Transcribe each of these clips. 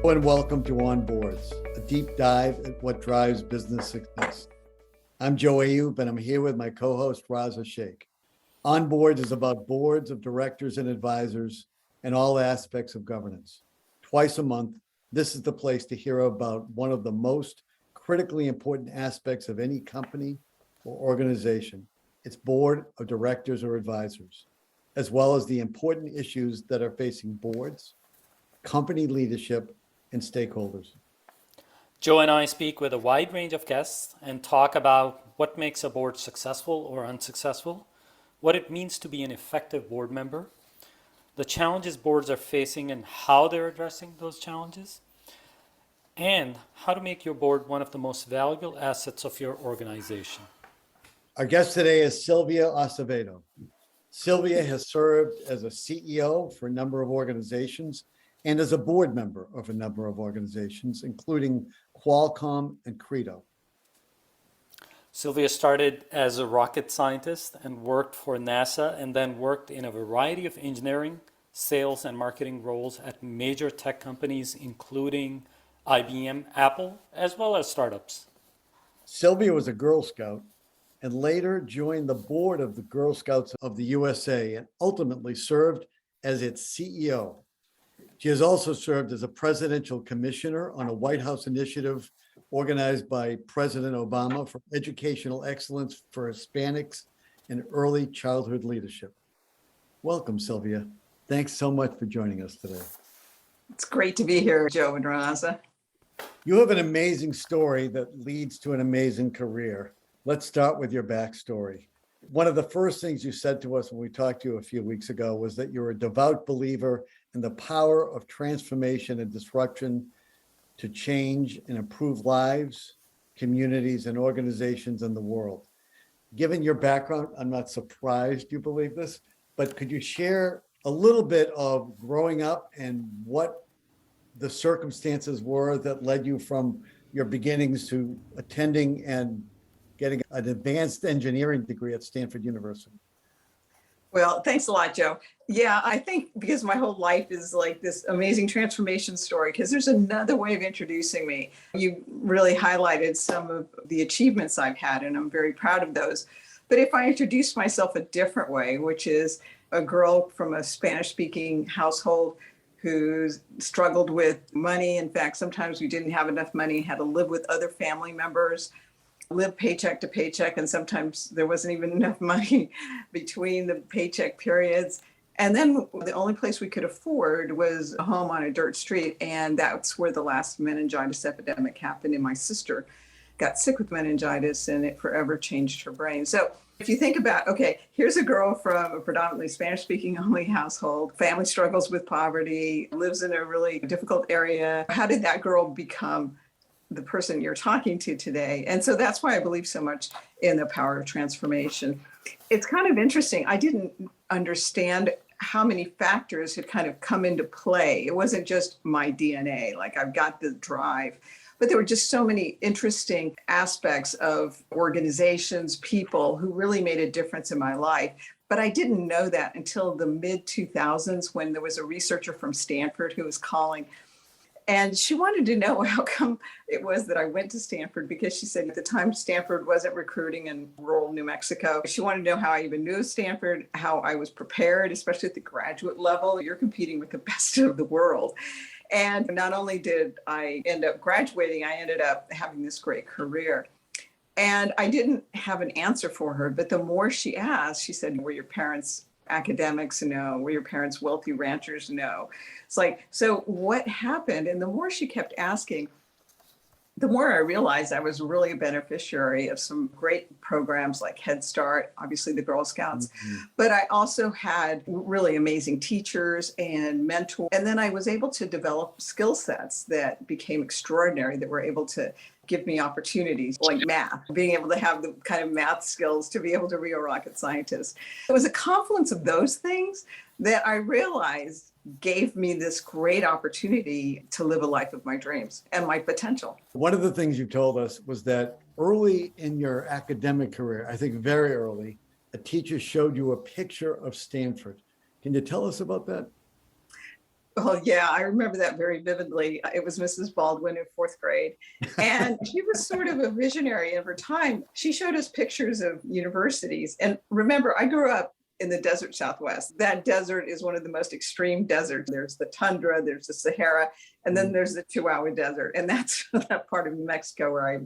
And welcome to On Boards, a deep dive at what drives business success. I'm Joe Ayub, and I'm here with my co-host Raza Sheikh. On Boards is about boards of directors and advisors and all aspects of governance. Twice a month, this is the place to hear about one of the most critically important aspects of any company or organization, its board of directors or advisors, as well as the important issues that are facing boards, company leadership, and stakeholders. Joe and I speak with a wide range of guests and talk about what makes a board successful or unsuccessful, what it means to be an effective board member, the challenges boards are facing and how they're addressing those challenges, and how to make your board one of the most valuable assets of your organization. Our guest today is Sylvia Acevedo. Sylvia has served as a CEO for a number of organizations and as a board member of a number of organizations, including Qualcomm and Credo. Sylvia started as a rocket scientist and worked for NASA, and then worked in a variety of engineering, sales, and marketing roles at major tech companies, including IBM, Apple, as well as startups. Sylvia was a Girl Scout and later joined the board of the Girl Scouts of the USA and ultimately served as its CEO. She has also served as a presidential commissioner on a White House initiative organized by President Obama for educational excellence for Hispanics and early childhood leadership. Welcome, Sylvia. Thanks so much for joining us today. It's great to be here, Joe and Raza. You have an amazing story that leads to an amazing career. Let's start with your backstory. One of the first things you said to us when we talked to you a few weeks ago was that you're a devout believer in the power of transformation and disruption to change and improve lives, communities, and organizations in the world. Given your background, I'm not surprised you believe this, but could you share a little bit of growing up and what the circumstances were that led you from your beginnings to attending and getting an advanced engineering degree at Stanford University? Well, thanks a lot, Joe. Yeah, I think because my whole life is like this amazing transformation story, because there's another way of introducing me. You really highlighted some of the achievements I've had, and I'm very proud of those. But if I introduce myself a different way, which is a girl from a Spanish-speaking household who struggled with money. In fact, sometimes we didn't have enough money, had to live with other family members, live paycheck to paycheck, and sometimes there wasn't even enough money between the paycheck periods. And then the only place we could afford was a home on a dirt street, and that's where the last meningitis epidemic happened, and my sister got sick with meningitis, and it forever changed her brain. So if you think about, okay, here's a girl from a predominantly Spanish-speaking only household, family struggles with poverty, lives in a really difficult area. How did that girl become the person you're talking to today? And so that's why I believe so much in the power of transformation. It's kind of interesting. I didn't understand how many factors had kind of come into play. It wasn't just my DNA, like I've got the drive, but there were just so many interesting aspects of organizations, people who really made a difference in my life. But I didn't know that until the mid 2000s, when there was a researcher from Stanford who was calling. And she wanted to know how come it was that I went to Stanford, because she said at the time Stanford wasn't recruiting in rural New Mexico. She wanted to know how I even knew Stanford, how I was prepared, especially at the graduate level. You're competing with the best of the world. And not only did I end up graduating, I ended up having this great career. And I didn't have an answer for her, but the more she asked, she said, were your parents academics? No. Were your parents wealthy ranchers? No. It's like, so what happened? And the more she kept asking, the more I realized I was really a beneficiary of some great programs like Head Start, obviously the Girl Scouts, but I also had really amazing teachers and mentors. And then I was able to develop skill sets that became extraordinary, that were able to give me opportunities like math, being able to have the kind of math skills to be able to be a rocket scientist. It was a confluence of those things that I realized gave me this great opportunity to live a life of my dreams and my potential. One of the things you told us was that early in your academic career, I think very early, a teacher showed you a picture of Stanford. Can you tell us about that? Oh, yeah, I remember that very vividly. It was Mrs. Baldwin in fourth grade. And she was sort of a visionary of her time. She showed us pictures of universities. And remember, I grew up in the desert Southwest. That desert is one of the most extreme deserts. There's the tundra, there's the Sahara, and then there's the Chihuahua Desert. And that's that part of New Mexico where I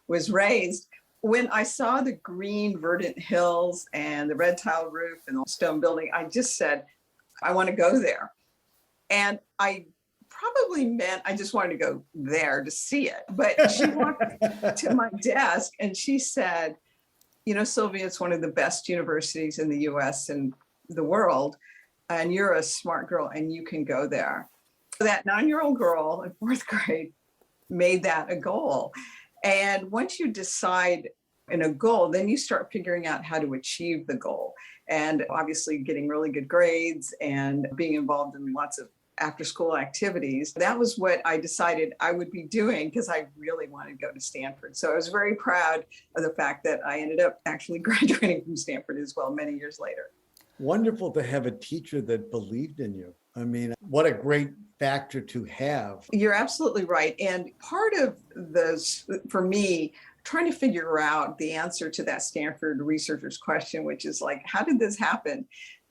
was raised. When I saw the green verdant hills and the red tile roof and the stone building, I just said, I want to go there. And I probably meant I just wanted to go there to see it. But she walked to my desk and she said, you know, Sylvia, it's one of the best universities in the US and the world. And you're a smart girl and you can go there. That 9-year-old girl in fourth grade made that a goal. And once you decide in a goal, then you start figuring out how to achieve the goal. And obviously getting really good grades and being involved in lots of after school activities. That was what I decided I would be doing because I really wanted to go to Stanford. So I was very proud of the fact that I ended up actually graduating from Stanford as well many years later. Wonderful to have a teacher that believed in you. I mean, what a great factor to have. You're absolutely right. And part of this, for me, trying to figure out the answer to that Stanford researcher's question, which is like, how did this happen?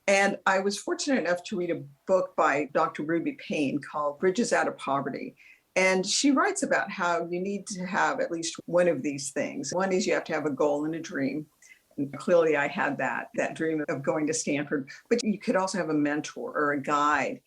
And I was fortunate enough to read a book by Dr. Ruby Payne called Bridges Out of Poverty. And she writes about how you need to have at least one of these things. One is you have to have a goal and a dream. And clearly I had that dream of going to Stanford, but you could also have a mentor or a guide.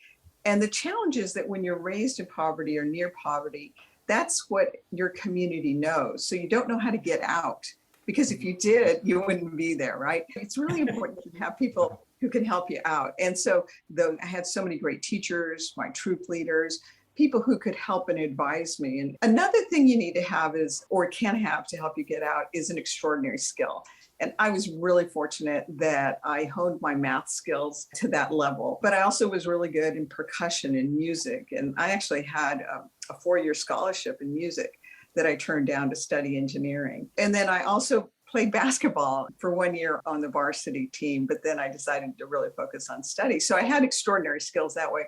And the challenge is that when you're raised in poverty or near poverty, that's what your community knows. So you don't know how to get out, because if you did, you wouldn't be there, right? It's really important to have people who can help you out. And so I had so many great teachers, my troop leaders, people who could help and advise me. And another thing you need to have is, or can have to help you get out, is an extraordinary skill. And I was really fortunate that I honed my math skills to that level, but I also was really good in percussion and music. And I actually had a 4-year scholarship in music that I turned down to study engineering. And then I also played basketball for 1 year on the varsity team, but then I decided to really focus on study. So I had extraordinary skills that way.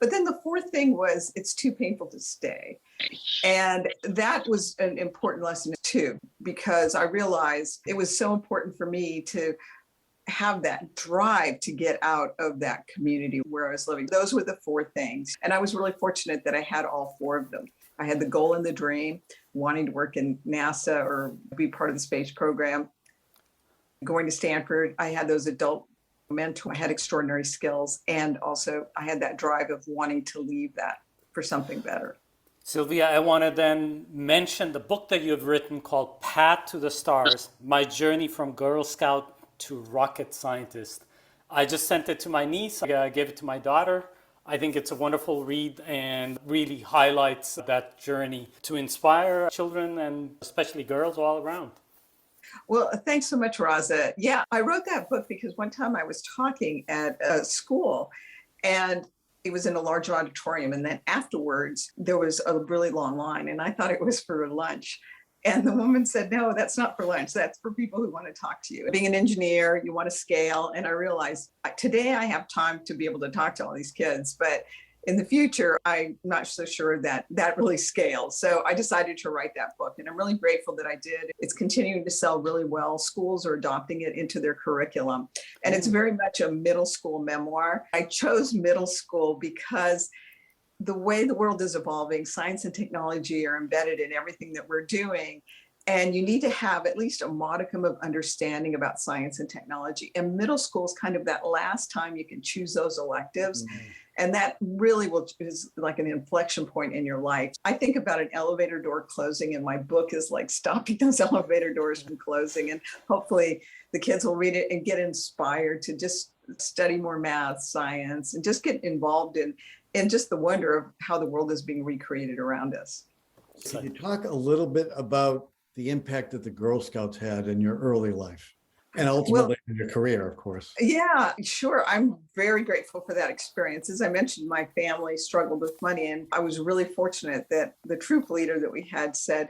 But then the fourth thing was, it's too painful to stay. And that was an important lesson too, because I realized it was so important for me to have that drive to get out of that community where I was living. Those were the 4 things. And I was really fortunate that I had all 4 of them. I had the goal and the dream, wanting to work in NASA or be part of the space program. Going to Stanford, I had those adult mentors. I had extraordinary skills. And also I had that drive of wanting to leave that for something better. Sylvia, I want to then mention the book that you have written called Path to the Stars, My Journey from Girl Scout to Rocket Scientist. I just sent it to my niece. I gave it to my daughter. I think it's a wonderful read and really highlights that journey to inspire children and especially girls all around. Well, thanks so much, Raza. Yeah, I wrote that book because one time I was talking at a school and it was in a large auditorium. And then afterwards, there was a really long line and I thought it was for lunch. And the woman said, no, that's not for lunch. That's for people who want to talk to you. Being an engineer, you want to scale. And I realized today I have time to be able to talk to all these kids, but in the future, I'm not so sure that that really scales. So I decided to write that book and I'm really grateful that I did. It's continuing to sell really well. Schools are adopting it into their curriculum. And it's very much a middle school memoir. I chose middle school because the way the world is evolving, science and technology are embedded in everything that we're doing. And you need to have at least a modicum of understanding about science and technology. And middle school is kind of that last time you can choose those electives. Mm-hmm. And that really is like an inflection point in your life. I think about an elevator door closing, and my book is like stopping those elevator doors from closing. And hopefully the kids will read it and get inspired to just study more math, science, and just get involved in just the wonder of how the world is being recreated around us. Can you talk a little bit about the impact that the Girl Scouts had in your early life and ultimately in your career, of course? Yeah, sure. I'm very grateful for that experience. As I mentioned, my family struggled with money, and I was really fortunate that the troop leader that we had said,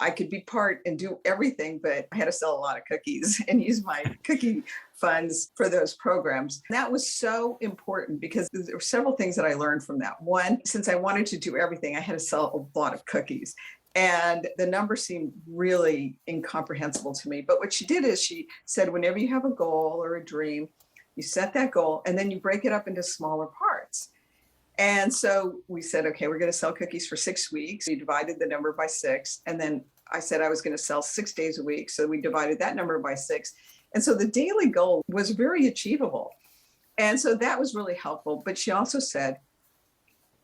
I could be part and do everything, but I had to sell a lot of cookies and use my cookie funds for those programs. That was so important because there were several things that I learned from that. One, since I wanted to do everything, I had to sell a lot of cookies. And the number seemed really incomprehensible to me. But what she did is she said, whenever you have a goal or a dream, you set that goal and then you break it up into smaller parts. And so we said, okay, we're going to sell cookies for 6 weeks. We divided the number by 6. And then I said I was going to sell 6 days a week. So we divided that number by 6. And so the daily goal was very achievable. And so that was really helpful. But she also said,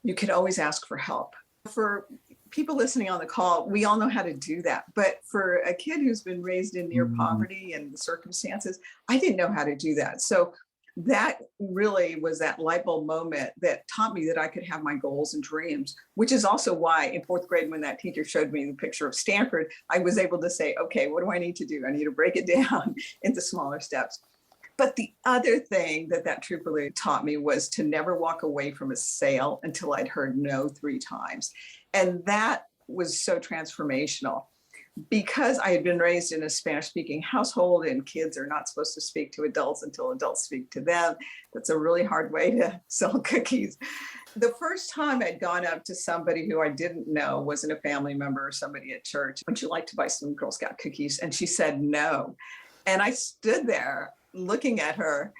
you can always ask for help. For people listening on the call, we all know how to do that. But for a kid who's been raised in near poverty and the circumstances, I didn't know how to do that. So that really was that light bulb moment that taught me that I could have my goals and dreams, which is also why in 4th grade, when that teacher showed me the picture of Stanford, I was able to say, okay, what do I need to do? I need to break it down into smaller steps. But the other thing that troop really taught me was to never walk away from a sale until I'd heard no 3 times. And that was so transformational. Because I had been raised in a Spanish-speaking household and kids are not supposed to speak to adults until adults speak to them, that's a really hard way to sell cookies. The first time I'd gone up to somebody who I didn't know, wasn't a family member or somebody at church, would you like to buy some Girl Scout cookies? And she said no. And I stood there looking at her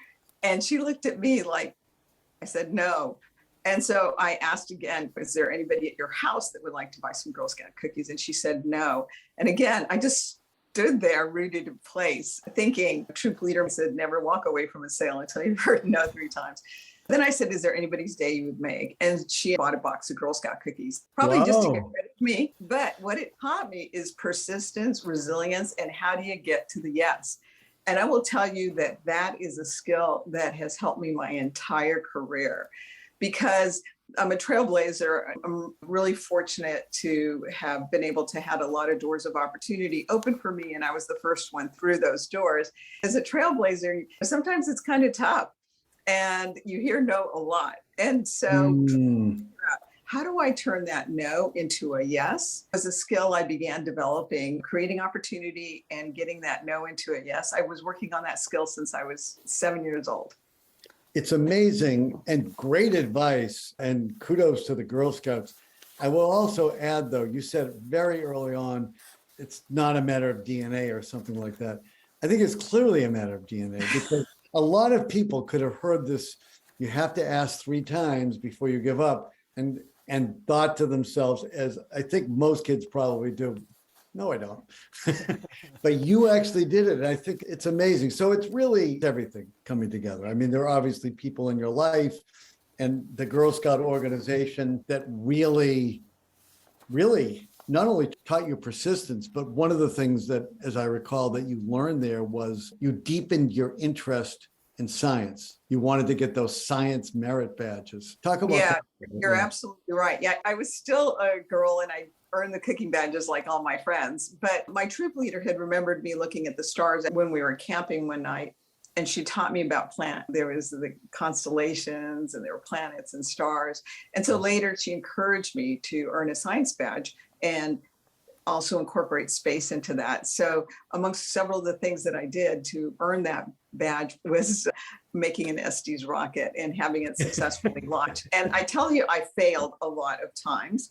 and she looked at me like, I said no. And so I asked again, is there anybody at your house that would like to buy some Girl Scout cookies? And she said no. And again, I just stood there rooted in place, thinking, troop leader said, never walk away from a sale until you've heard no 3 times. Then I said, is there anybody's day you would make? And she bought a box of Girl Scout cookies, probably just to get rid of me. But what it taught me is persistence, resilience, and how do you get to the yes? And I will tell you that that is a skill that has helped me my entire career. Because I'm a trailblazer, I'm really fortunate to have been able to have a lot of doors of opportunity open for me. And I was the first one through those doors. As a trailblazer, sometimes it's kind of tough and you hear no a lot. And so how do I turn that no into a yes? As a skill I began developing, creating opportunity and getting that no into a yes. I was working on that skill since I was 7 years old. It's amazing and great advice, and kudos to the Girl Scouts. I will also add, though, you said very early on, it's not a matter of DNA or something like that. I think it's clearly a matter of DNA because a lot of people could have heard this, you have to ask 3 times before you give up, and thought to themselves, as I think most kids probably do, no, I don't. But you actually did it. And I think it's amazing. So it's really everything coming together. I mean, there are obviously people in your life and the Girl Scout organization that really not only taught you persistence, but one of the things that, as I recall, that you learned there was you deepened your interest in science. You wanted to get those science merit badges. Talk about that. You're absolutely right. Yeah, I was still a girl and I earned the cooking badges like all my friends. But my troop leader had remembered me looking at the stars when we were camping one night. And she taught me about there was the constellations and there were planets and stars. And so later she encouraged me to earn a science badge and also incorporate space into that. So amongst several of the things that I did to earn that badge was making an Estes rocket and having it successfully launched. And I tell you, I failed a lot of times.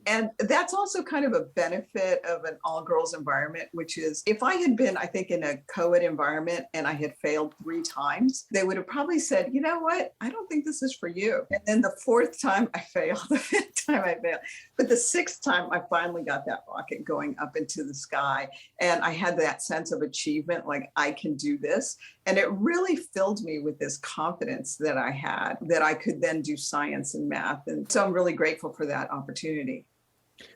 And that's also kind of a benefit of an all-girls environment, which is if I had been, I think, in a co-ed environment and I had failed 3 times, they would have probably said, you know what, I don't think this is for you. And then the 4th time I failed, the 5th time I failed. But the 6th time I finally got that rocket going up into the sky. And I had that sense of achievement, like I can do this. And it really filled me with this confidence that I had, that I could then do science and math. And so I'm really grateful for that opportunity.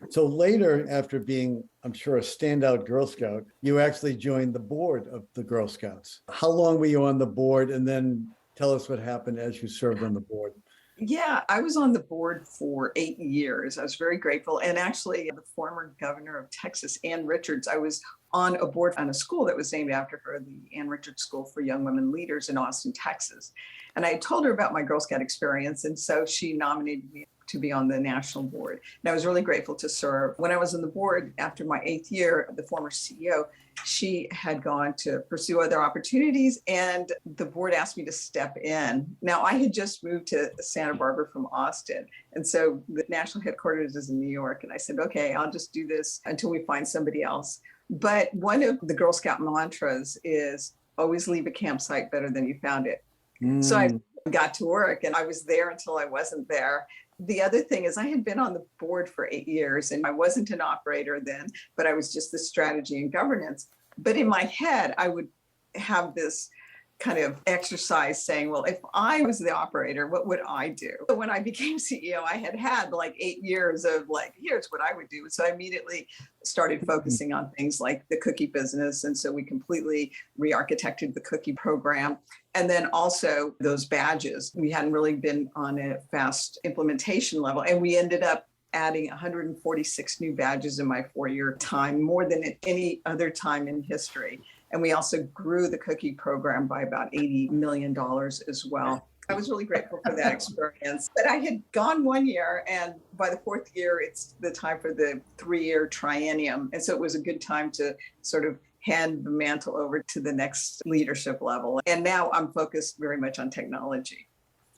So later, after being, I'm sure, a standout Girl Scout, you actually joined the board of the Girl Scouts. How long were you on the board? And then tell us what happened as you served on the board. Yeah, I was on the board for 8 years. I was very grateful. And actually, the former governor of Texas, Ann Richards, I was on a board on a school that was named after her, the Ann Richards School for Young Women Leaders in Austin, Texas. And I told her about my Girl Scout experience. And so she nominated me to be on the national board. And I was really grateful to serve. When I was on the board after my 8th year, the former CEO, she had gone to pursue other opportunities and the board asked me to step in. Now, I had just moved to Santa Barbara from Austin. And so the national headquarters is in New York. And I said, okay, I'll just do this until we find somebody else. But one of the Girl Scout mantras is always leave a campsite better than you found it. So I got to work and I was there until I wasn't there. The other thing is I had been on the board for 8 years and I wasn't an operator then, but I was just the strategy and governance. But in my head, I would have this kind of exercise saying, well, if I was the operator, what would I do? So when I became CEO, I had like 8 years of like, here's what I would do. So I immediately started focusing on things like the cookie business. And so we completely re-architected the cookie program. And then also those badges. We hadn't really been on a fast implementation level. And we ended up adding 146 new badges in my 4-year time, more than at any other time in history. And we also grew the cookie program by about $80 million as well. I was really grateful for that experience. But I had gone 1 year, and by the 4th year, it's the time for the 3-year triennium. And so it was a good time to sort of hand the mantle over to the next leadership level. And now I'm focused very much on technology.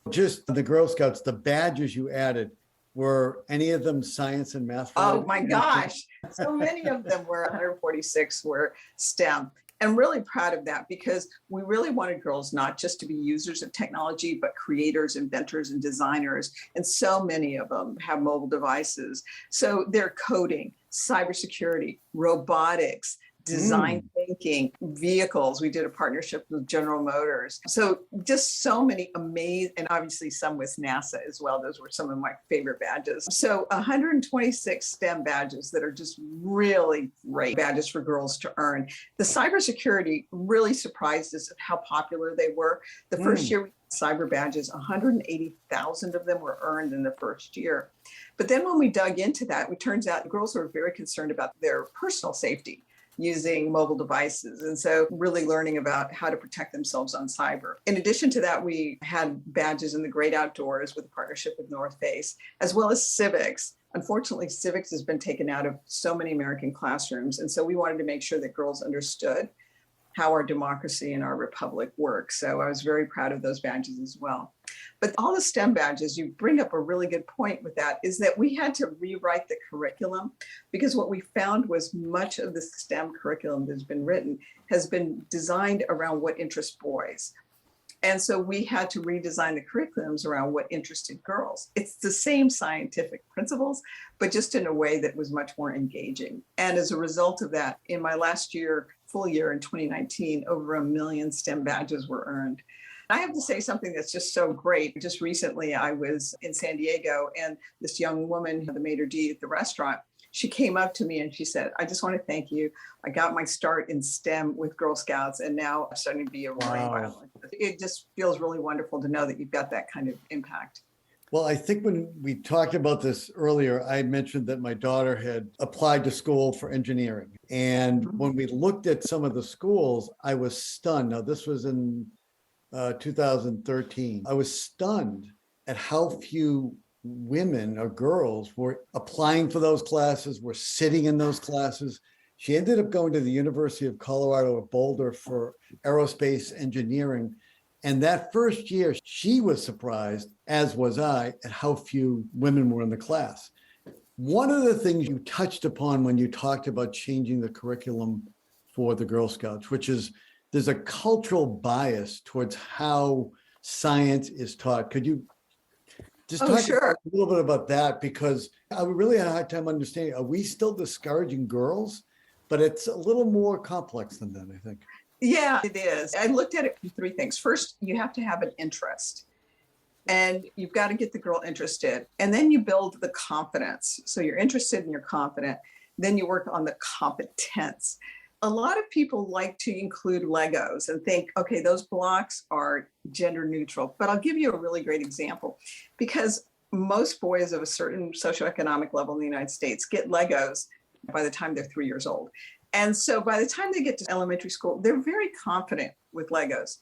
Just the Girl Scouts, the badges you added, were any of them science and math related? Oh my gosh, so many of them were, 146 were STEM. I'm really proud of that because we really wanted girls not just to be users of technology, but creators, inventors, and designers. And so many of them have mobile devices. So they're coding, cybersecurity, robotics, design thinking, vehicles. We did a partnership with General Motors. So just so many amazing, and obviously some with NASA as well. Those were some of my favorite badges. So 126 STEM badges that are just really great badges for girls to earn. The cybersecurity really surprised us at how popular they were. The first year we had cyber badges, 180,000 of them were earned in the first year. But then when we dug into that, it turns out the girls were very concerned about their personal safety using mobile devices. And so really learning about how to protect themselves on cyber. In addition to that, we had badges in the great outdoors with a partnership with North Face, as well as civics. Unfortunately, civics has been taken out of so many American classrooms. And so we wanted to make sure that girls understood how our democracy and our republic works. So I was very proud of those badges as well. But all the STEM badges, you bring up a really good point with that, is that we had to rewrite the curriculum because what we found was much of the STEM curriculum that's been written has been designed around what interests boys. And so we had to redesign the curriculums around what interested girls. It's the same scientific principles, but just in a way that was much more engaging. And as a result of that, in my last year, full year in 2019, over 1 million STEM badges were earned. I have to say something that's just so great. Just recently, I was in San Diego and this young woman, the maitre d' at the restaurant, she came up to me and she said, I just want to thank you. I got my start in STEM with Girl Scouts and now I'm starting to be a roaring violinist. It just feels really wonderful to know that you've got that kind of impact. Well, I think when we talked about this earlier, I mentioned that my daughter had applied to school for engineering. And when we looked at some of the schools, I was stunned. Now, this was in 2013. I was stunned at how few women or girls were applying for those classes, were sitting in those classes. She ended up going to the University of Colorado at Boulder for aerospace engineering. And that first year, she was surprised, as was I, at how few women were in the class. One of the things you touched upon when you talked about changing the curriculum for the Girl Scouts, which is there's a cultural bias towards how science is taught. Could you just talk a little bit about that? Because I really had a hard time understanding, are we still discouraging girls? But it's a little more complex than that, I think. Yeah, it is. I looked at it from 3 things. First, you have to have an interest. And you've got to get the girl interested. And then you build the confidence. So you're interested and you're confident. Then you work on the competence. A lot of people like to include Legos and think, okay, those blocks are gender neutral. But I'll give you a really great example because most boys of a certain socioeconomic level in the United States get Legos by the time they're 3 years old. And so by the time they get to elementary school, they're very confident with Legos.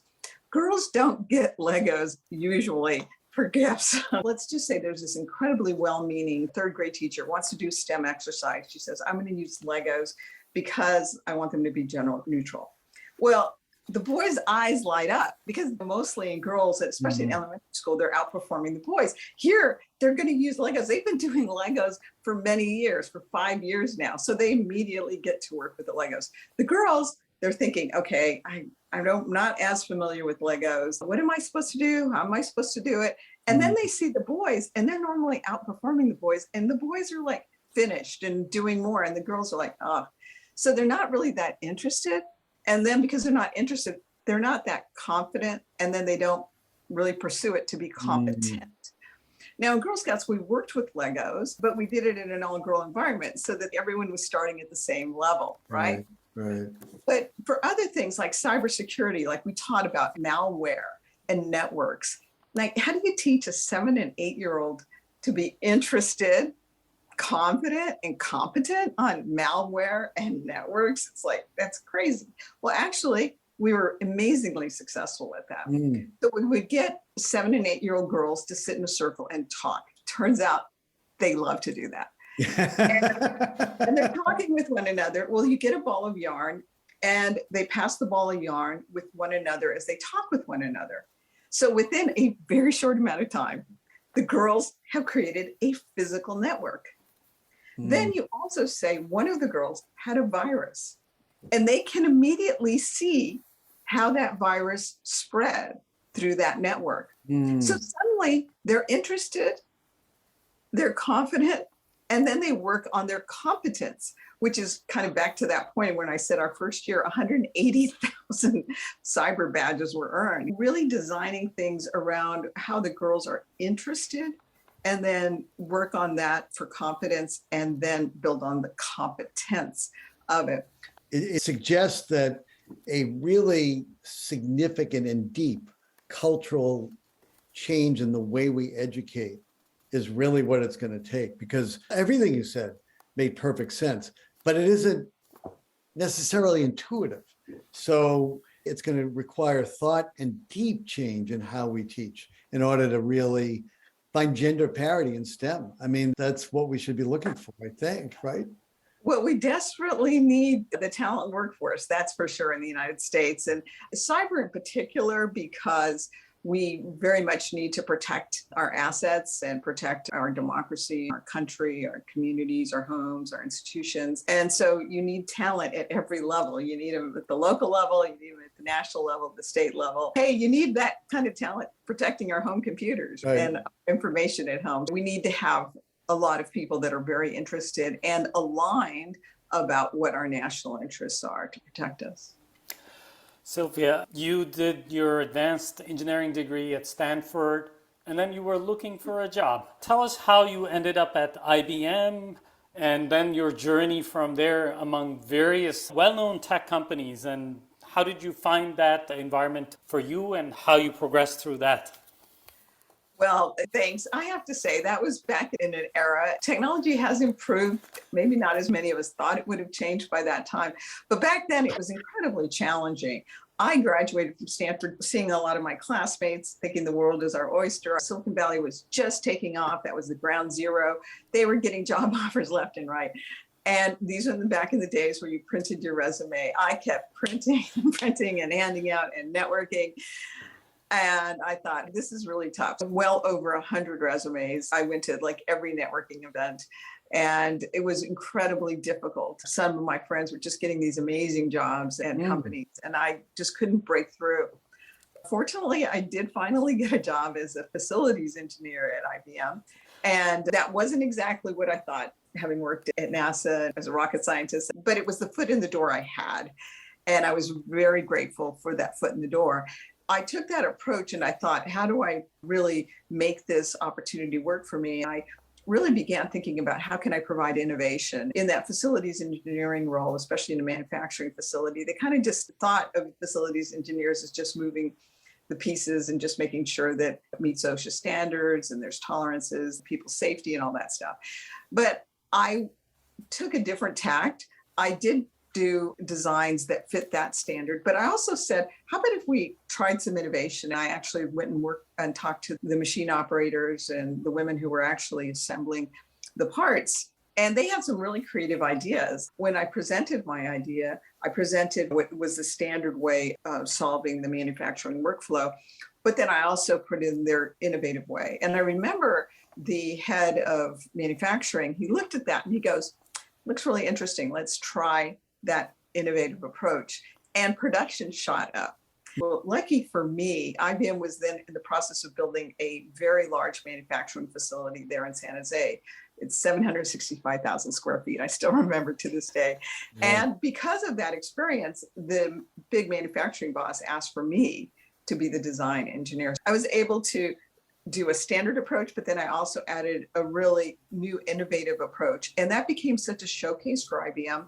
Girls don't get Legos usually for gifts. Let's just say there's this incredibly well-meaning third grade teacher wants to do STEM exercise. She says, I'm going to use Legos because I want them to be gender neutral. Well, the boys' eyes light up because mostly in girls, especially in elementary school, they're outperforming the boys. Here, they're going to use Legos. They've been doing Legos for many years, for 5 years now. So they immediately get to work with the Legos. The girls, they're thinking, okay, I'm not as familiar with Legos. What am I supposed to do? How am I supposed to do it? And then they see the boys, and they're normally outperforming the boys. And the boys are like finished and doing more. And the girls are like, oh. So they're not really that interested. And then because they're not interested, they're not that confident. And then they don't really pursue it to be competent. Now in Girl Scouts, we worked with Legos, but we did it in an all-girl environment so that everyone was starting at the same level, right? Right. But for other things like cybersecurity, like we taught about malware and networks, like how do you teach a 7 and 8-year-old to be interested, confident, and competent on malware and networks? It's like, that's crazy. Well, actually, we were amazingly successful at that. So we would get 7 and 8-year-old girls to sit in a circle and talk. Turns out they love to do that. And they're talking with one another. Well, you get a ball of yarn and they pass the ball of yarn with one another as they talk with one another. So within a very short amount of time, the girls have created a physical network. Then you also say one of the girls had a virus and they can immediately see how that virus spread through that network. So suddenly they're interested, they're confident, and then they work on their competence, which is kind of back to that point when I said our first year, 180,000 cyber badges were earned. Really designing things around how the girls are interested and then work on that for competence and then build on the competence of it. It suggests that a really significant and deep cultural change in the way we educate is really what it's going to take, because everything you said made perfect sense, but it isn't necessarily intuitive. So it's going to require thought and deep change in how we teach in order to really find gender parity in STEM. I mean, that's what we should be looking for, I think, right? Well, we desperately need the talent workforce, that's for sure, in the United States, and cyber in particular, because we very much need to protect our assets and protect our democracy, our country, our communities, our homes, our institutions. And so you need talent at every level. You need them at the local level, you need them at the national level, the state level. Hey, you need that kind of talent protecting our home computers and information at home. We need to have a lot of people that are very interested and aligned about what our national interests are to protect us. Sylvia, you did your advanced engineering degree at Stanford, and then you were looking for a job. Tell us how you ended up at IBM, and then your journey from there among various well-known tech companies, and how did you find that environment for you and how you progressed through that? Well, thanks. I have to say that was back in an era. Technology has improved. Maybe not as many of us thought it would have changed by that time. But back then it was incredibly challenging. I graduated from Stanford, seeing a lot of my classmates, thinking the world is our oyster. Silicon Valley was just taking off. That was the ground zero. They were getting job offers left and right. And these are back in the days where you printed your resume. I kept printing and handing out and networking. And I thought, this is really tough. Well over 100 resumes. I went to like every networking event and it was incredibly difficult. Some of my friends were just getting these amazing jobs and companies and I just couldn't break through. Fortunately, I did finally get a job as a facilities engineer at IBM. And that wasn't exactly what I thought, having worked at NASA as a rocket scientist, but it was the foot in the door I had. And I was very grateful for that foot in the door. I took that approach and I thought, how do I really make this opportunity work for me? I really began thinking about how can I provide innovation in that facilities engineering role, especially in a manufacturing facility. They kind of just thought of facilities engineers as just moving the pieces and just making sure that it meets OSHA standards and there's tolerances, people's safety and all that stuff. But I took a different tact. I did do designs that fit that standard. But I also said, how about if we tried some innovation? I actually went and worked and talked to the machine operators and the women who were actually assembling the parts. And they had some really creative ideas. When I presented my idea, I presented what was the standard way of solving the manufacturing workflow. But then I also put in their innovative way. And I remember the head of manufacturing, he looked at that and he goes, looks really interesting. Let's try that innovative approach. And production shot up. Well, lucky for me, IBM was then in the process of building a very large manufacturing facility there in San Jose. It's 765,000 square feet. I still remember to this day. Yeah. And because of that experience, the big manufacturing boss asked for me to be the design engineer. I was able to do a standard approach, but then I also added a really new innovative approach. And that became such a showcase for IBM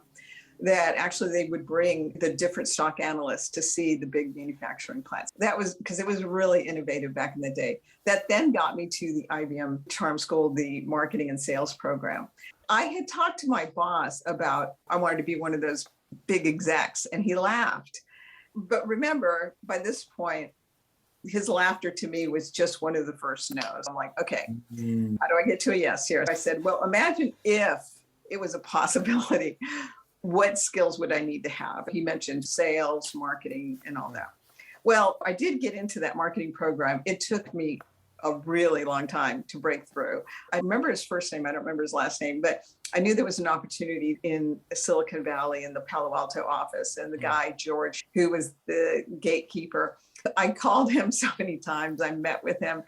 that actually they would bring the different stock analysts to see the big manufacturing plants. That was because it was really innovative back in the day. That then got me to the IBM Charm School, the marketing and sales program. I had talked to my boss about I wanted to be one of those big execs, and he laughed. But remember, by this point, his laughter to me was just one of the first no's. I'm like, okay, how do I get to a yes here? I said, well, imagine if it was a possibility. What skills would I need to have? He mentioned sales, marketing, and all that. Well, I did get into that marketing program. It took me a really long time to break through. I remember his first name. I don't remember his last name, but I knew there was an opportunity in Silicon Valley in the Palo Alto office. And the guy, George, who was the gatekeeper, I called him so many times. I met with him.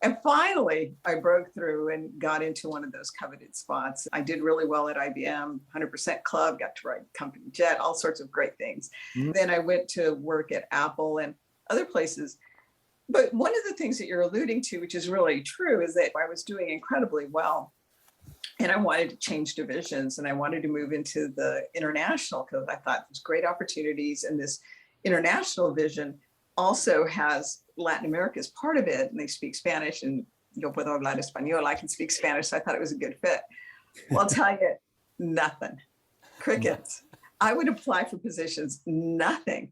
And finally, I broke through and got into one of those coveted spots. I did really well at IBM, 100% club, got to ride company jet, all sorts of great things. Mm-hmm. Then I went to work at Apple and other places. But one of the things that you're alluding to, which is really true, is that I was doing incredibly well. And I wanted to change divisions and I wanted to move into the international because I thought there's great opportunities. And this international vision also has Latin America as part of it, and they speak Spanish, and yo puedo hablar español. I can speak Spanish, so I thought it was a good fit. Well, I'll tell you, nothing. Crickets. I would apply for positions, nothing.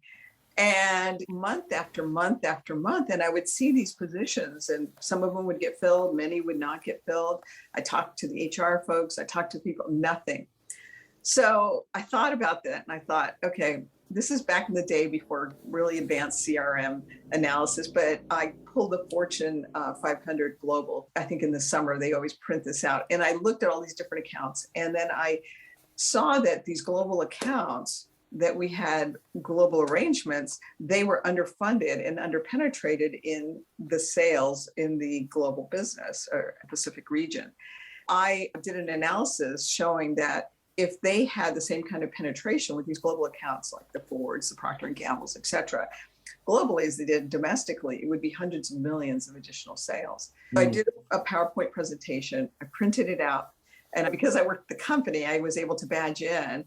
And month after month after month, and I would see these positions, and some of them would get filled, many would not get filled. I talked to the HR folks, I talked to people, nothing. So I thought about that, and I thought, okay, this is back in the day before really advanced CRM analysis, but I pulled the Fortune 500 Global. I think in the summer, they always print this out. And I looked at all these different accounts. And then I saw that these global accounts that we had global arrangements, they were underfunded and underpenetrated in the sales in the global business or Pacific region. I did an analysis showing that if they had the same kind of penetration with these global accounts like the Fords, the Procter & Gamble's, et cetera, globally as they did domestically, it would be hundreds of millions of additional sales. So I did a PowerPoint presentation, I printed it out, and because I worked at the company, I was able to badge in,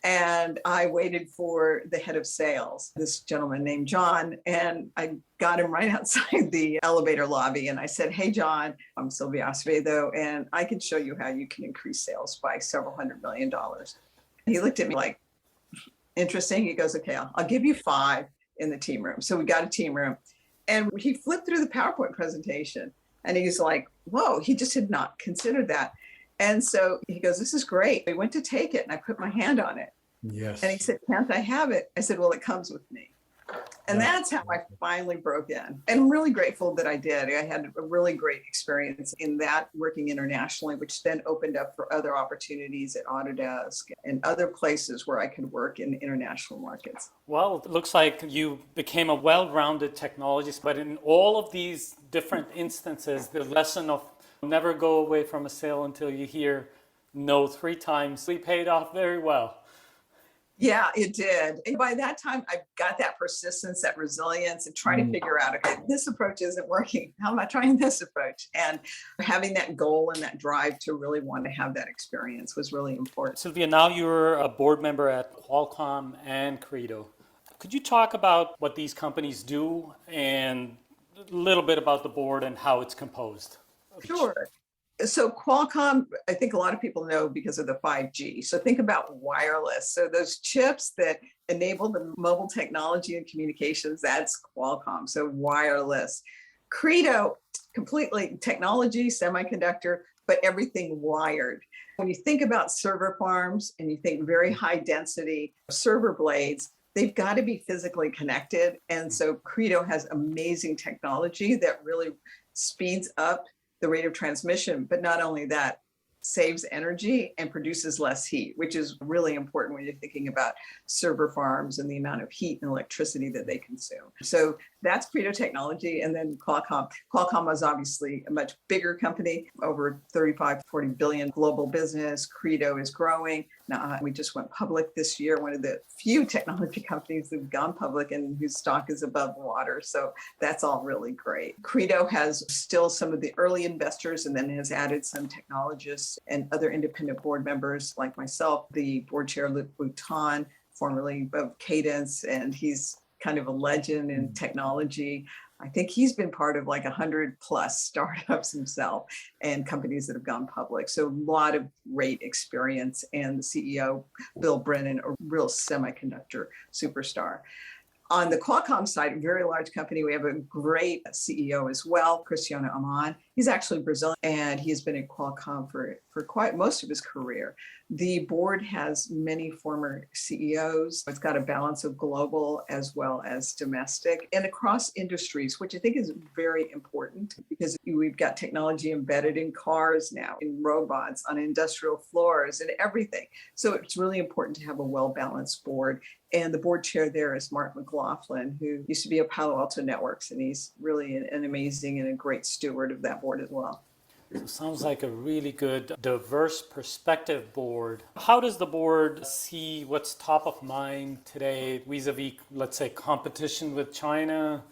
and I waited for the head of sales, this gentleman named John, and I got him right outside the elevator lobby. And I said, hey, John, I'm Sylvia Acevedo, and I can show you how you can increase sales by several $100 million. He looked at me like, interesting. He goes, okay, I'll give you 5 in the team room. So we got a team room. And he flipped through the PowerPoint presentation, and he's like, whoa, he just had not considered that. And so he goes, this is great. I went to take it and I put my hand on it. Yes. And he said, can't I have it? I said, well, it comes with me. And that's how I finally broke in. And I'm really grateful that I did. I had a really great experience in that working internationally, which then opened up for other opportunities at Autodesk and other places where I could work in international markets. Well, it looks like you became a well-rounded technologist, but in all of these different instances, the lesson of never go away from a sale until you hear no 3 times really paid off very well. Yeah, it did. And by that time, I got that persistence, that resilience, and trying to figure out, okay, this approach isn't working. How am I trying this approach? And having that goal and that drive to really want to have that experience was really important. Sylvia, now you're a board member at Qualcomm and Credo. Could you talk about what these companies do and a little bit about the board and how it's composed? Sure. So Qualcomm, I think a lot of people know because of the 5G. So think about wireless. So those chips that enable the mobile technology and communications, that's Qualcomm. So wireless. Credo, completely technology, semiconductor, but everything wired. When you think about server farms and you think very high density server blades, they've got to be physically connected. And so Credo has amazing technology that really speeds up the rate of transmission, but not only that, saves energy and produces less heat, which is really important when you're thinking about server farms and the amount of heat and electricity that they consume. So that's Credo technology. And then Qualcomm. Qualcomm was obviously a much bigger company, over 35, 40 billion global business. Credo is growing. Now, we just went public this year, one of the few technology companies that have gone public and whose stock is above water. So that's all really great. Credo has still some of the early investors and then has added some technologists and other independent board members like myself, the board chair, Luc Bouton, formerly of Cadence, and he's kind of a legend in technology. I think he's been part of like 100 plus startups himself and companies that have gone public. So a lot of great experience. And the CEO, Bill Brennan, a real semiconductor superstar. On the Qualcomm side, a very large company, we have a great CEO as well, Cristiano Amon. He's actually Brazilian, and he's been at Qualcomm for quite most of his career. The board has many former CEOs. It's got a balance of global as well as domestic and across industries, which I think is very important because we've got technology embedded in cars now, in robots, on industrial floors, and everything. So it's really important to have a well-balanced board. And the board chair there is Mark McLaughlin, who used to be at Palo Alto Networks, and he's really an amazing and a great steward of that board as well. So sounds like a really good, diverse perspective board. How does the board see what's top of mind today vis-a-vis, let's say, competition with China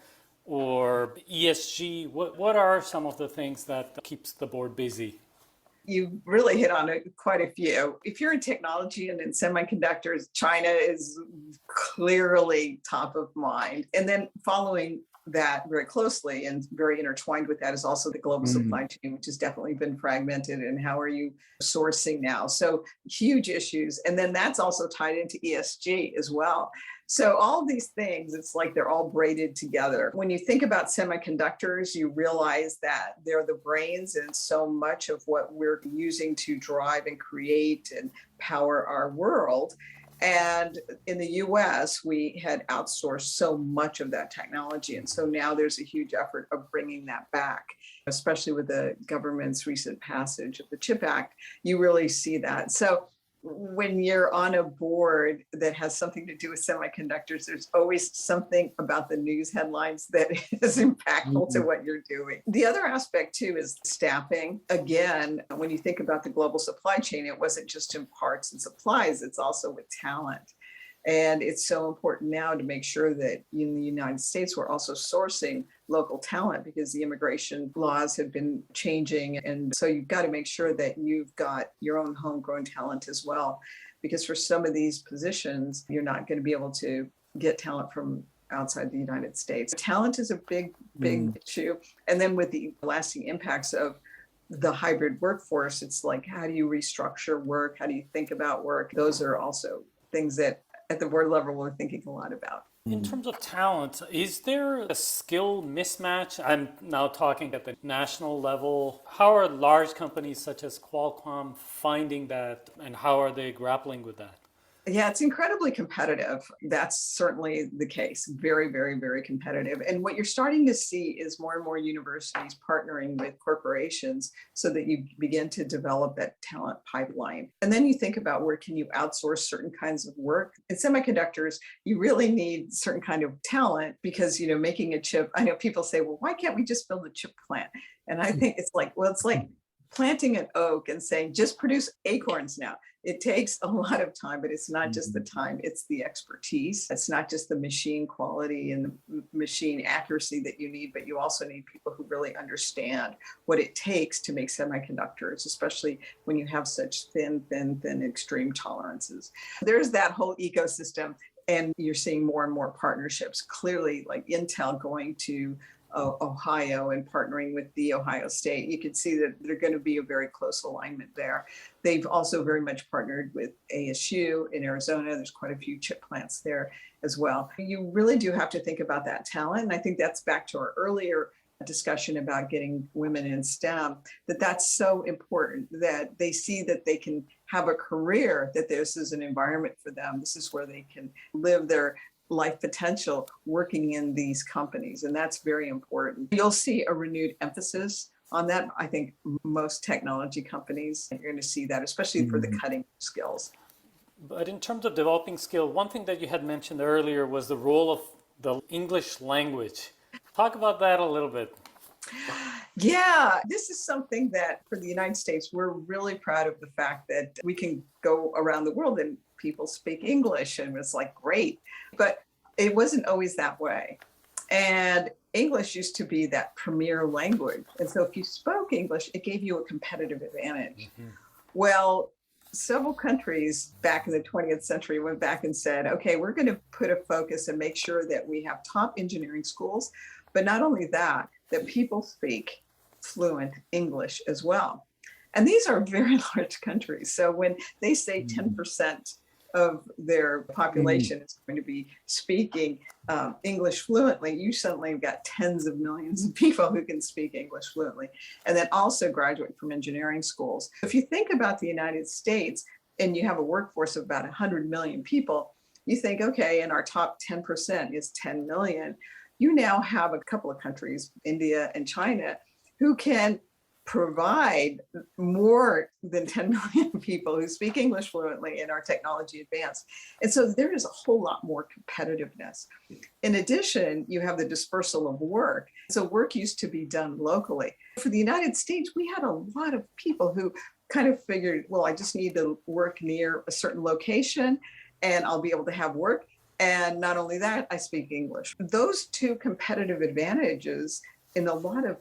or ESG? What are some of the things that keeps the board busy? You really hit on it, quite a few. If you're in technology and in semiconductors, China is clearly top of mind. And then following that very closely and very intertwined with that is also the global supply chain, which has definitely been fragmented. And how are you sourcing now? So huge issues. And then that's also tied into ESG as well. So all these things, it's like they're all braided together. When you think about semiconductors, you realize that they're the brains and so much of what we're using to drive and create and power our world. And in the US, we had outsourced so much of that technology. And so now there's a huge effort of bringing that back, especially with the government's recent passage of the CHIP Act. You really see that. So when you're on a board that has something to do with semiconductors, there's always something about the news headlines that is impactful to what you're doing. The other aspect too is staffing. Again, when you think about the global supply chain, it wasn't just in parts and supplies, it's also with talent. And it's so important now to make sure that in the United States, we're also sourcing local talent because the immigration laws have been changing. And so you've got to make sure that you've got your own homegrown talent as well. Because for some of these positions, you're not going to be able to get talent from outside the United States. Talent is a big issue. And then with the lasting impacts of the hybrid workforce, it's like, how do you restructure work? How do you think about work? Those are also things that at the board level, we're thinking a lot about. In terms of talent, is there a skill mismatch? I'm now talking at the national level. How are large companies such as Qualcomm finding that, and how are they grappling with that? Yeah, it's incredibly competitive. That's certainly the case. Very, very, very competitive. And what you're starting to see is more and more universities partnering with corporations so that you begin to develop that talent pipeline. And then you think about where can you outsource certain kinds of work. In semiconductors, you really need certain kind of talent because, you know, making a chip, I know people say, well, why can't we just build a chip plant? And I think it's like, well, it's like planting an oak and saying, just produce acorns now. It takes a lot of time, but it's not just the time, it's the expertise. It's not just the machine quality and the machine accuracy that you need, but you also need people who really understand what it takes to make semiconductors, especially when you have such thin extreme tolerances. There's that whole ecosystem, and you're seeing more and more partnerships. Clearly, like Intel going to Ohio and partnering with the Ohio State. You can see that they're going to be a very close alignment there. They've also very much partnered with ASU in Arizona. There's quite a few chip plants there as well. You really do have to think about that talent. And I think that's back to our earlier discussion about getting women in STEM, that's so important, that they see that they can have a career, that this is an environment for them. This is where they can live their life potential working in these companies. And that's very important. You'll see a renewed emphasis on that. I think most technology companies, you're going to see that, especially for the cutting skills. But in terms of developing skill, one thing that you had mentioned earlier was the role of the English language. Talk about that a little bit. Yeah, this is something that for the United States, we're really proud of the fact that we can go around the world and people speak English, and it's like great. But it wasn't always that way. And English used to be that premier language. And so if you spoke English, it gave you a competitive advantage. Well, several countries back in the 20th century went back and said, okay, we're going to put a focus and make sure that we have top engineering schools, but not only that people speak fluent English as well. And these are very large countries. So when they say 10% of their population is going to be speaking English fluently, you suddenly have got tens of millions of people who can speak English fluently, and then also graduate from engineering schools. If you think about the United States and you have a workforce of about 100 million people, you think, okay, and our top 10% is 10 million. You now have a couple of countries, India and China, who can provide more than 10 million people who speak English fluently and are technology advanced. And so there is a whole lot more competitiveness. In addition, you have the dispersal of work. So work used to be done locally. For the United States, we had a lot of people who kind of figured, well, I just need to work near a certain location and I'll be able to have work. And not only that, I speak English. Those two competitive advantages in a lot of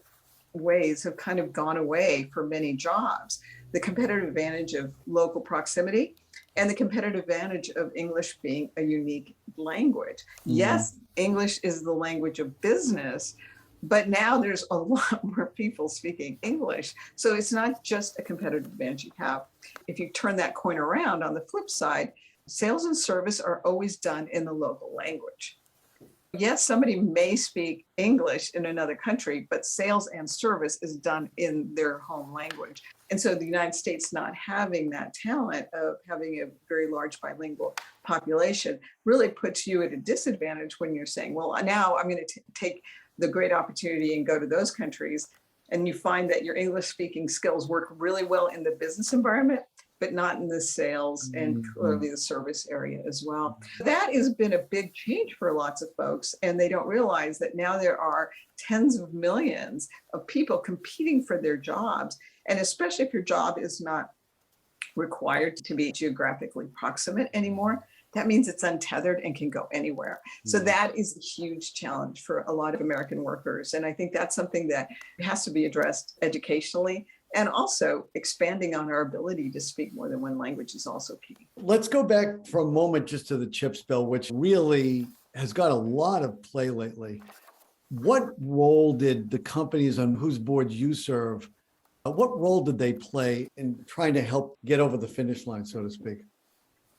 ways have kind of gone away for many jobs. The competitive advantage of local proximity and the competitive advantage of English being a unique language. Yes, English is the language of business, but now there's a lot more people speaking English. So it's not just a competitive advantage you have. If you turn that coin around on the flip side, sales and service are always done in the local language. Yes, somebody may speak English in another country, but sales and service is done in their home language. And so the United States not having that talent of having a very large bilingual population really puts you at a disadvantage when you're saying, well, now I'm going to take the great opportunity and go to those countries. And you find that your English speaking skills work really well in the business environment, but not in the sales and clearly the service area as well. That has been a big change for lots of folks, and they don't realize that now there are tens of millions of people competing for their jobs. And especially if your job is not required to be geographically proximate anymore, that means it's untethered and can go anywhere. So that is a huge challenge for a lot of American workers. And I think that's something that has to be addressed educationally. And also expanding on our ability to speak more than one language is also key. Let's go back for a moment just to the CHIPS bill, which really has got a lot of play lately. What role did the companies on whose boards you serve, what role did they play in trying to help get over the finish line, so to speak?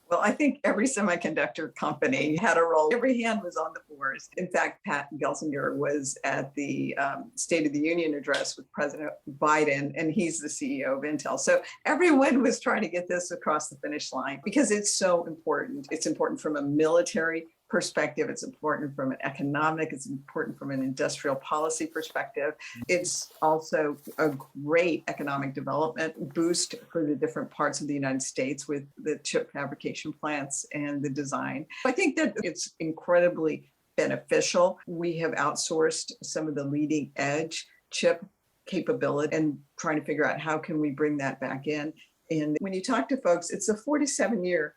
Well, I think every semiconductor company had a role. Every hand was on the boards. In fact, Pat Gelsinger was at the State of the Union address with President Biden, and he's the CEO of Intel. So everyone was trying to get this across the finish line because it's so important. It's important from a military perspective. It's important from an economic, it's important from an industrial policy perspective. It's also a great economic development boost for the different parts of the United States with the chip fabrication plants and the design. I think that it's incredibly beneficial. We have outsourced some of the leading edge chip capability and trying to figure out how can we bring that back in. And when you talk to folks, it's a 47-year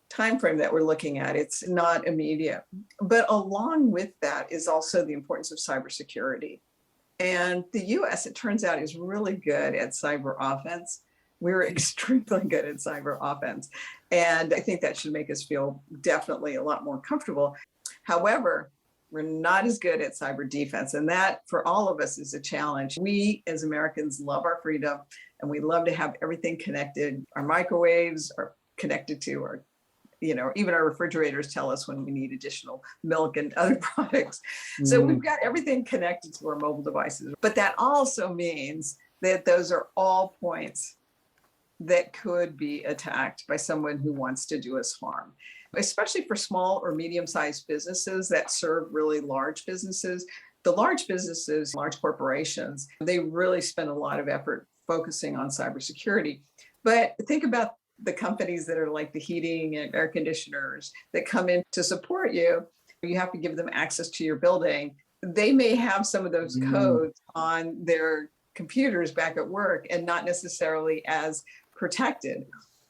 timeframe that we're looking at. It's not immediate. But along with that is also the importance of cybersecurity. And the US, it turns out, is really good at cyber offense. We're extremely good at cyber offense. And I think that should make us feel definitely a lot more comfortable. However, We're not as good at cyber defense. And that for all of us is a challenge. We as Americans love our freedom and we love to have everything connected. Our microwaves are connected to our, even our refrigerators tell us when we need additional milk and other products. So we've got everything connected to our mobile devices. But that also means that those are all points that could be attacked by someone who wants to do us harm, especially for small or medium-sized businesses that serve really large businesses. The large businesses, large corporations, they really spend a lot of effort focusing on cybersecurity. But think about the companies that are like the heating and air conditioners that come in to support you. You have to give them access to your building. They may have some of those codes on their computers back at work and not necessarily as protected.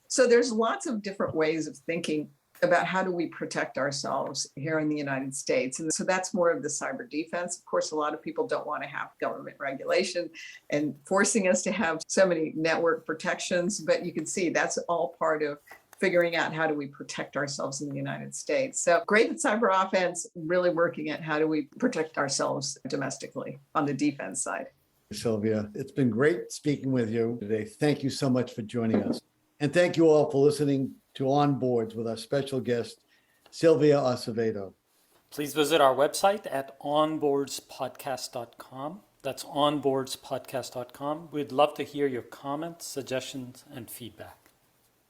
So there's lots of different ways of thinking about how do we protect ourselves here in the United States. And so that's more of the cyber defense. Of course, a lot of people don't want to have government regulation and forcing us to have so many network protections, but you can see that's all part of figuring out how do we protect ourselves in the United States. So great at cyber offense, really working at how do we protect ourselves domestically on the defense side. Sylvia, it's been great speaking with you today. Thank you so much for joining us. And thank you all for listening to On Boards with our special guest, Sylvia Acevedo. Please visit our website at onboardspodcast.com. That's onboardspodcast.com. We'd love to hear your comments, suggestions, and feedback.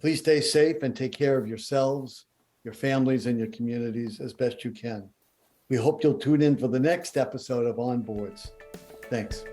Please stay safe and take care of yourselves, your families, and your communities as best you can. We hope you'll tune in for the next episode of On Boards. Thanks.